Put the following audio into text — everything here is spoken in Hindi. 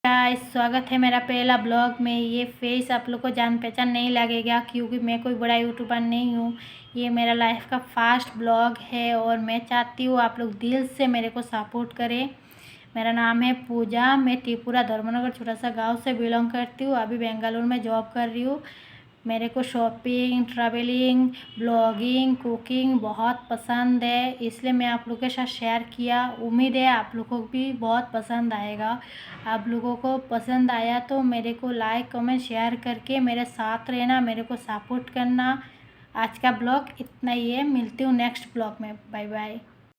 गाइस, स्वागत है मेरा पहला ब्लॉग में। ये फेस आप लोग को जान पहचान नहीं लगेगा क्योंकि मैं कोई बड़ा यूट्यूबर नहीं हूँ। ये मेरा लाइफ का फर्स्ट ब्लॉग है और मैं चाहती हूँ आप लोग दिल से मेरे को सपोर्ट करें। मेरा नाम है पूजा। मैं त्रिपुरा धर्मनगर छोटा सा गांव से बिलोंग करती हूँ। अभी बेंगलुरु में जॉब कर रही हूँ। मेरे को शॉपिंग, ट्रैवलिंग, ब्लॉगिंग, कुकिंग बहुत पसंद है, इसलिए मैं आप लोगों के साथ शेयर किया। उम्मीद है आप लोगों को भी बहुत पसंद आएगा। आप लोगों को पसंद आया तो मेरे को लाइक कमेंट शेयर करके मेरे साथ रहना, मेरे को सपोर्ट करना। आज का ब्लॉग इतना ही है। मिलती हूँ नेक्स्ट ब्लॉग में। Bye bye.